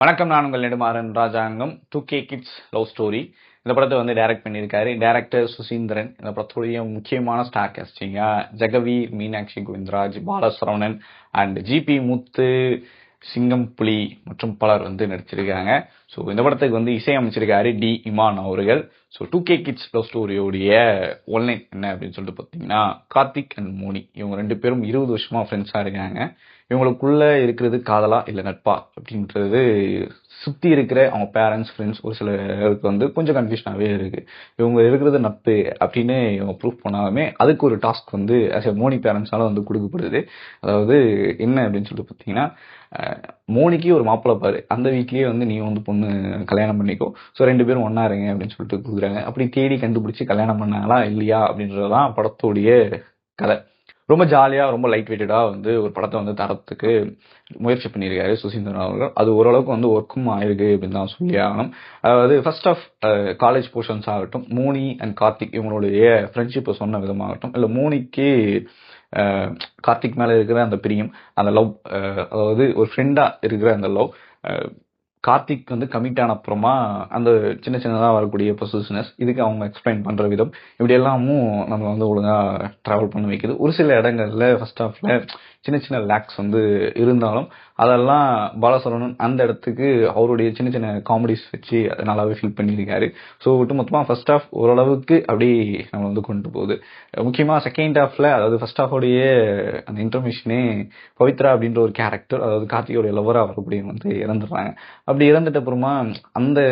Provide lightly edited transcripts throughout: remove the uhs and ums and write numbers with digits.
வணக்கம், நான் உங்கள் Nedumaran Rajangam. 2K kids love story இந்த படத்தை வந்து டைரக்ட் பண்ணியிருக்காரு. டைரக்டர் சுசீந்திரன். இந்த படத்துடைய முக்கியமான ஸ்டார் காஸ்டிங்கா ஜெகவீர், மீனாட்சி கோவிந்தராஜ், பாலசரவணன் அண்ட் ஜிபி முத்து, சிங்கம் புலி மற்றும் பலர் வந்து நடிச்சிருக்காங்க. ஸோ இந்த படத்துக்கு வந்து இசையமைச்சிருக்காரு டி இமான் அவர்கள். ஸோ 2K கிட்ஸ் லவ் ஸ்டோரியோடைய ஒன்லைன் என்ன அப்படின்னு சொல்லிட்டு பார்த்தீங்கன்னா, கார்த்திக் அண்ட் மோனி இவங்க 2 பேரும் 20 வருஷமா ஃப்ரெண்ட்ஸாக இருக்காங்க. இவங்களுக்குள்ள இருக்கிறது காதலா இல்லை நட்பா அப்படின்றது சுற்றி இருக்கிற அவங்க பேரண்ட்ஸ், ஃப்ரெண்ட்ஸ் ஒரு சிலருக்கு வந்து கொஞ்சம் கன்ஃபியூஷனாகவே இருக்கு. இவங்க இருக்கிறது நட்பு அப்படின்னு இவங்க ப்ரூஃப் பண்ணாலுமே அதுக்கு ஒரு டாஸ்க் வந்து மோனி பேரண்ட்ஸால வந்து கொடுக்கப்படுது. அதாவது என்ன அப்படின்னு சொல்லிட்டு பார்த்தீங்கன்னா, மோனிக்கு ஒரு மாப்பிள்ளை பாரு, அந்த வீட்லயே வந்து நீ வந்து பொண்ணு கல்யாணம் பண்ணிக்கோ, ஸோ 2 பேரும் ஒன்னா இருங்க அப்படின்னு சொல்லிட்டு கொடுக்குறாங்க. அப்படி தேடி கண்டுபிடிச்சி கல்யாணம் பண்ணாங்களா இல்லையா அப்படின்றதுதான் படத்துடைய கதை. ரொம்ப ஜாலியா, ரொம்ப லைட் வெயிட்டடா வந்து ஒரு படத்தை வந்து தரத்துக்கு முயற்சி பண்ணியிருக்காரு சுசீந்திரன் அவர்கள். அது ஓரளவுக்கு வந்து ஒர்க்கும் ஆயிருக்கு அப்படின்னு தான் சொல்லி ஆகணும். அதாவது ஃபர்ஸ்ட் ஆஃப் காலேஜ் போர்ஷன்ஸ் ஆகட்டும், மோனி அண்ட் கார்த்திக் இவங்களுடைய ஃப்ரெண்ட்ஷிப்பை சொன்ன விதமாகட்டும், இல்லை மோனிக்கு கார்த்திக் மேல இருக்கிற அந்த பிரியம், அந்த லவ், அதாவது ஒரு ஃப்ரெண்டா இருக்கிற அந்த லவ், கார்த்திக் வந்து கமிட் ஆன அப்புறமா அந்த சின்ன சின்னதாக வரக்கூடிய பொசிஷனஸ், இதுக்கு அவங்க எக்ஸ்பிளைன் பண்ற விதம், இப்படி எல்லாமும் நம்ம வந்து ஒழுங்கா டிராவல் பண்ண வைக்குது. ஒரு சில இடங்கள்ல ஃபர்ஸ்ட் ஹாஃப்ல சின்ன சின்ன லேக்ஸ் வந்து இருந்தாலும் அதெல்லாம் பாலசரவணன் அந்த இடத்துக்கு அவருடைய சின்ன சின்ன காமெடிஸ் வச்சு அதை நல்லாவே ஃபில் பண்ணியிருக்காரு. ஸோ ஒட்டுமொத்தமாக ஃபர்ஸ்ட் ஹாஃப் ஓரளவுக்கு அப்படி நம்ம வந்து கொண்டு போகுது. முக்கியமாக செகண்ட் ஹாஃப்ல, அதாவது ஃபர்ஸ்ட் ஹாஃபோடைய அந்த இன்டர்மிஷனே பவித்ரா அப்படின்ற ஒரு கேரக்டர், அதாவது கார்த்திகோடைய லவ்வராக வரக்கூடிய வந்து இறந்துடுறாங்க. அப்படி இறந்துட்ட அப்புறமா அந்த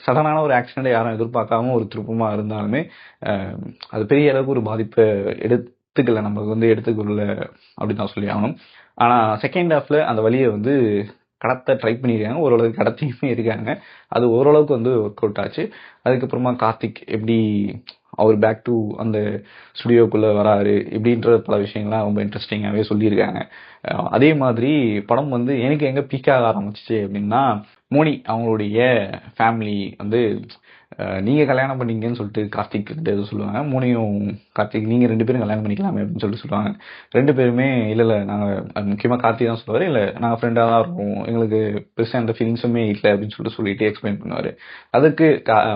சடனான ஒரு ஆக்சிடென்ட் யாரும் எதிர்பார்க்காம ஒரு திருப்பமாக இருந்தாலுமே அது பெரிய அளவுக்கு ஒரு பாதிப்பை எடுத்துக்கல, நமக்கு வந்து எடுத்துக்கொள்ள அப்படின்னு தான் சொல்லி ஆகணும். ஆனால் செகண்ட் ஹாஃப்ல அந்த வழியை வந்து கடத்த ட்ரை பண்ணியிருக்காங்க, ஓரளவுக்கு கடத்தியுமே இருக்காங்க. அது ஓரளவுக்கு வந்து ஒர்க் அவுட் ஆச்சு. அதுக்கப்புறமா கார்த்திக் எப்படி அவர் பேக் டு அந்த ஸ்டுடியோக்குள்ளே வராரு இப்படின்ற பல விஷயங்கள்லாம் ரொம்ப இன்ட்ரெஸ்டிங்காகவே சொல்லியிருக்காங்க. அதே மாதிரி படம் வந்து எனக்கு எங்கே பீக்காக ஆரம்பிச்சிச்சு அப்படின்னா, மோனி அவங்களுடைய ஃபேமிலி வந்து நீங்கள் கல்யாணம் பண்ணீங்கன்னு சொல்லிட்டு கார்த்திக் கிட்ட எதுவும் சொல்லுவாங்க. மோனியும் கார்த்திக் நீங்கள் 2 பேரும் கல்யாணம் பண்ணிக்கலாமே அப்படின்னு சொல்லிட்டு சொல்லுவாங்க. 2 பேருமே இல்லை நாங்கள், முக்கியமாக கார்த்திக் தான் சொல்லுவார், இல்லை நாங்கள் ஃப்ரெண்டாக தான் இருக்கோம், எங்களுக்கு பெருசாக எந்த ஃபீலிங்ஸுமே இல்லை அப்படின்னு சொல்லிட்டு எக்ஸ்பிளைன் பண்ணுவார். அதுக்கு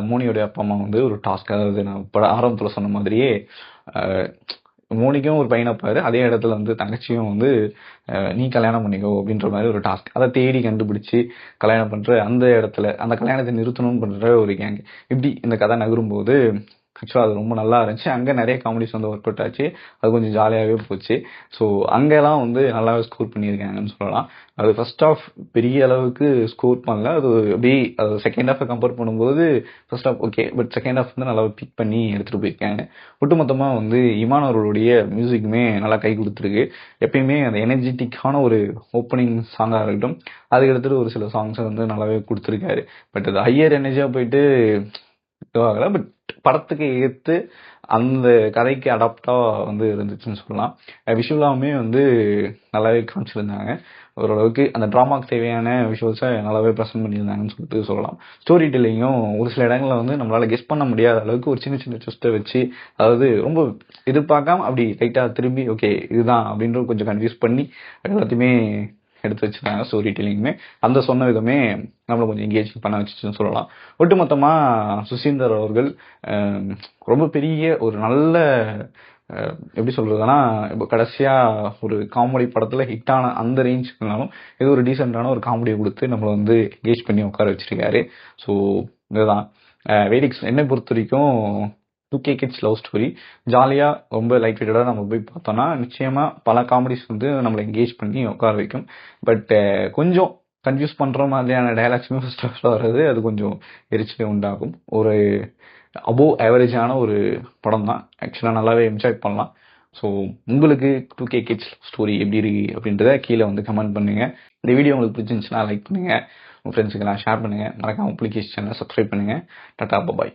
மோனியோடைய அப்பா அம்மா வந்து ஒரு டாஸ்க், அதாவது நான் ஆரம்பத்தில் சொன்ன மாதிரியே மோனிக்கும் ஒரு பையனை பாரு, அதே இடத்துல வந்து தங்கச்சியும் வந்து நீ கல்யாணம் பண்ணிக்கோ அப்படின்ற மாதிரி ஒரு டாஸ்க். அதை தேடி கண்டுபிடிச்சி கல்யாணம் பண்ற அந்த இடத்துல அந்த கல்யாணத்தை நிறுத்தணும்னு பண்ற ஒரு கேங். இப்படி இந்த கதை நகரும்போது ஆக்சுவலாக அது ரொம்ப நல்லா இருந்துச்சு. அங்கே நிறைய காமெடிஸ் வந்து ஒர்க் அவுட் ஆச்சு. அது கொஞ்சம் ஜாலியாகவே போச்சு. ஸோ அங்கெல்லாம் வந்து நல்லாவே ஸ்கோர் பண்ணியிருக்காங்கன்னு சொல்லலாம். அது ஃபர்ஸ்ட் ஆஃப் பெரிய அளவுக்கு ஸ்கோர் பண்ணல, அது அப்படி அது செகண்ட் ஹாஃபை கம்பேர் பண்ணும்போது first half okay, but second half வந்து நல்லாவே பிக் பண்ணி எடுத்துகிட்டு போயிருக்காங்க. ஒட்டுமொத்தமாக வந்து இமான் அவர்களுடைய மியூசிக்குமே நல்லா கை கொடுத்துருக்கு. எப்பயுமே அந்த எனர்ஜெட்டிக்கான ஒரு ஓப்பனிங் சாங்காக இருக்கட்டும், அதுக்கு எடுத்துகிட்டு ஒரு சில சாங்ஸை வந்து நல்லாவே கொடுத்துருக்காரு. பட் அது ஹையர் எனர்ஜியாக போயிட்டு இதுவாகலை, பட் படத்துக்கு ஏற்று அந்த கதைக்கு அடாப்டா வந்து இருந்துச்சுன்னு சொல்லலாம். விஷுவலாவுமே வந்து நல்லாவே காமிச்சிருந்தாங்க. ஓரளவுக்கு அந்த ட்ராமாக்கு தேவையான விஷுவல்ஸை நல்லாவே ப்ரெசென்ட் பண்ணியிருந்தாங்கன்னு சொல்லிட்டு சொல்லலாம். ஸ்டோரி டெல்லிங்கும் ஒரு சில இடங்களில் வந்து நம்மளால கெஸ் பண்ண முடியாத அளவுக்கு ஒரு சின்ன சின்ன ட்விஸ்ட்டை வச்சு, அதாவது ரொம்ப எதிர்பார்க்காம அப்படி லைட்டாக திரும்பி ஓகே இதுதான் அப்படின்ற கொஞ்சம் கன்ஃபியூஸ் பண்ணி எல்லாத்தையுமே எடுத்து வச்சுருந்தாங்க. ஸ்டோரி டெல்லிங்குமே அந்த சொன்ன விதமே நம்மளை கொஞ்சம் எங்கேஜ் பண்ண வச்சுச்சுன்னு சொல்லலாம். ஒட்டுமொத்தமாக சுசீந்தர் அவர்கள் ரொம்ப பெரிய ஒரு நல்ல எப்படி சொல்றதுன்னா, இப்போ கடைசியாக ஒரு காமெடி படத்தில் ஹிட்டான அந்த ரேஞ்சுக்குனாலும் இது ஒரு டீசெண்டான ஒரு காமெடியை கொடுத்து நம்மளை வந்து எங்கேஜ் பண்ணி உட்கார வச்சிருக்காரு. ஸோ இதுதான் வேடிக்ஸ். என்னை பொறுத்த வரைக்கும் 2K கிட்ஸ் லவ் ஸ்டோரி ஜாலியாக ரொம்ப லைட் வெயிட்டடாக நம்ம போய் பார்த்தோம்னா நிச்சயமாக பல காமெடிஸ் வந்து நம்மளை எங்கேஜ் பண்ணி உட்கார வைக்கும். பட் கொஞ்சம் கன்ஃபியூஸ் பண்ணுற மாதிரியான டைலாக்ஸுமே ஃபர்ஸ்ட் ஹாஃபில் வர்றது அது கொஞ்சம் எரிச்சலை உண்டாகும். ஒரு அபோவ் ஆவரேஜான ஒரு படம் தான். ஆக்சுவலாக நல்லாவே என்ஜாய் பண்ணலாம். ஸோ உங்களுக்கு 2K கிட்ஸ் ஸ்டோரி எப்படி இருக்கு அப்படின்றத கீழே வந்து கமெண்ட் பண்ணுங்க. இந்த வீடியோ உங்களுக்கு பிடிச்சிருந்துச்சுன்னா லைக் பண்ணுங்க, உங்கள் ஃப்ரெண்ட்ஸுக்கெல்லாம் ஷேர் பண்ணுங்க, மறக்காம புலிகேஷ் சேனலை சப்ஸ்கிரைப் பண்ணுங்க. டாடா பாய்.